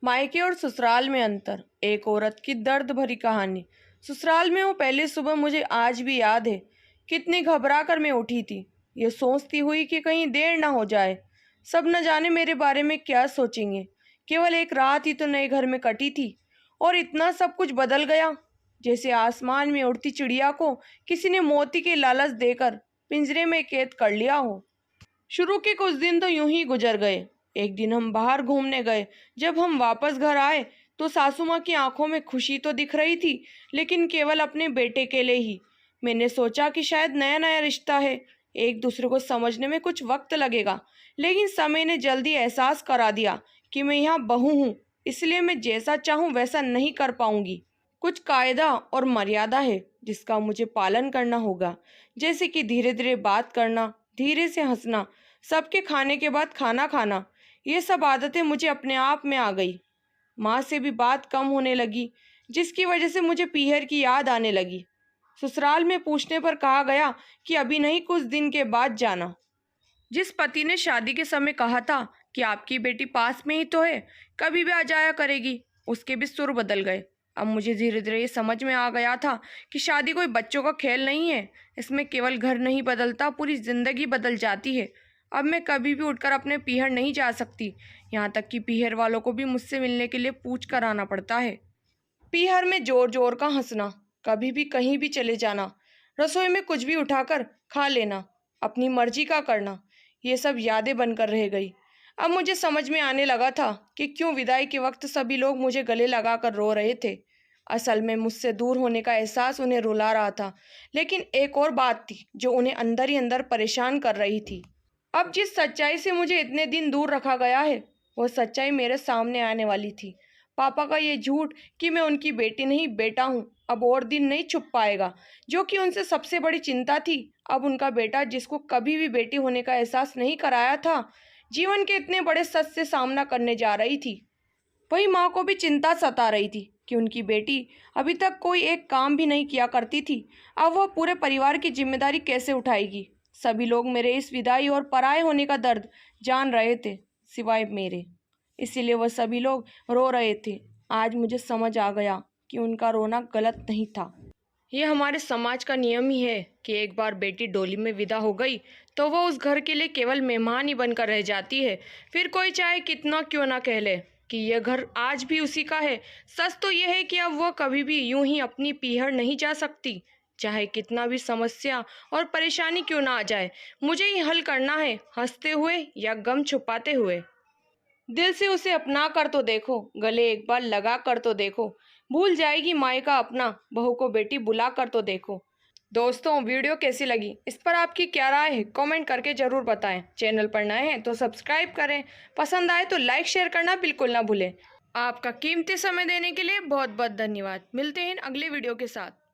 मायके और ससुराल में अंतर, एक औरत की दर्द भरी कहानी। ससुराल में वो पहली सुबह मुझे आज भी याद है। कितनी घबरा कर मैं उठी थी, ये सोचती हुई कि कहीं देर ना हो जाए। सब न जाने मेरे बारे में क्या सोचेंगे। केवल एक रात ही तो नए घर में कटी थी और इतना सब कुछ बदल गया, जैसे आसमान में उड़ती चिड़िया को किसी ने मोती के लालच देकर पिंजरे में कैद कर लिया हो। शुरू के कुछ दिन तो यूं ही गुजर गए। एक दिन हम बाहर घूमने गए। जब हम वापस घर आए तो सासू माँ की आंखों में खुशी तो दिख रही थी, लेकिन केवल अपने बेटे के लिए ही। मैंने सोचा कि शायद नया नया रिश्ता है, एक दूसरे को समझने में कुछ वक्त लगेगा, लेकिन समय ने जल्दी एहसास करा दिया कि मैं यहाँ बहू हूँ, इसलिए मैं जैसा चाहूँ वैसा नहीं कर पाऊंगी। कुछ कायदा और मर्यादा है जिसका मुझे पालन करना होगा, जैसे कि धीरे धीरे बात करना, धीरे से हंसना, सबके खाने के बाद खाना खाना। ये सब आदतें मुझे अपने आप में आ गई। माँ से भी बात कम होने लगी, जिसकी वजह से मुझे पीहर की याद आने लगी। ससुराल में पूछने पर कहा गया कि अभी नहीं, कुछ दिन के बाद जाना। जिस पति ने शादी के समय कहा था कि आपकी बेटी पास में ही तो है, कभी भी आ जाया करेगी, उसके भी सुर बदल गए। अब मुझे धीरे धीरे ये समझ में आ गया था कि शादी कोई बच्चों का खेल नहीं है। इसमें केवल घर नहीं बदलता, पूरी जिंदगी बदल जाती है। अब मैं कभी भी उठकर अपने पीहर नहीं जा सकती, यहाँ तक कि पीहर वालों को भी मुझसे मिलने के लिए पूछ कर आना पड़ता है। पीहर में जोर जोर का हंसना, कभी भी कहीं भी चले जाना, रसोई में कुछ भी उठाकर खा लेना, अपनी मर्जी का करना, ये सब यादें बनकर रह गई। अब मुझे समझ में आने लगा था कि क्यों विदाई के वक्त सभी लोग मुझे गले लगाकर रो रहे थे। असल में मुझसे दूर होने का एहसास उन्हें रुला रहा था, लेकिन एक और बात थी जो उन्हें अंदर ही अंदर परेशान कर रही थी। अब जिस सच्चाई से मुझे इतने दिन दूर रखा गया है, वो सच्चाई मेरे सामने आने वाली थी। पापा का ये झूठ कि मैं उनकी बेटी नहीं बेटा हूँ, अब और दिन नहीं छुप पाएगा, जो कि उनसे सबसे बड़ी चिंता थी। अब उनका बेटा, जिसको कभी भी बेटी होने का एहसास नहीं कराया था, जीवन के इतने बड़े सच से सामना करने जा रही थी। वही माँ को भी चिंता सता रही थी कि उनकी बेटी अभी तक कोई एक काम भी नहीं किया करती थी, अब वह पूरे परिवार की जिम्मेदारी कैसे उठाएगी। सभी लोग मेरे इस विदाई और पराये होने का दर्द जान रहे थे, सिवाय मेरे। इसीलिए वह सभी लोग रो रहे थे। आज मुझे समझ आ गया कि उनका रोना गलत नहीं था। ये हमारे समाज का नियम ही है कि एक बार बेटी डोली में विदा हो गई तो वो उस घर के लिए केवल मेहमान ही बनकर रह जाती है। फिर कोई चाहे कितना क्यों ना कह ले कि यह घर आज भी उसी का है, सच तो यह है कि अब वह कभी भी यूं ही अपनी पीहर नहीं जा सकती। चाहे कितना भी समस्या और परेशानी क्यों ना आ जाए, मुझे ही हल करना है, हंसते हुए या गम छुपाते हुए। दिल से उसे अपना कर तो देखो, गले एक बार लगा कर तो देखो, भूल जाएगी मायका अपना, बहू को बेटी बुला कर तो देखो। दोस्तों, वीडियो कैसी लगी, इस पर आपकी क्या राय है, कमेंट करके जरूर बताएं। चैनल पर नए हैं तो सब्सक्राइब करें, पसंद आए तो लाइक शेयर करना बिल्कुल ना भूलें। आपका कीमती समय देने के लिए बहुत बहुत धन्यवाद। मिलते हैं अगले वीडियो के साथ।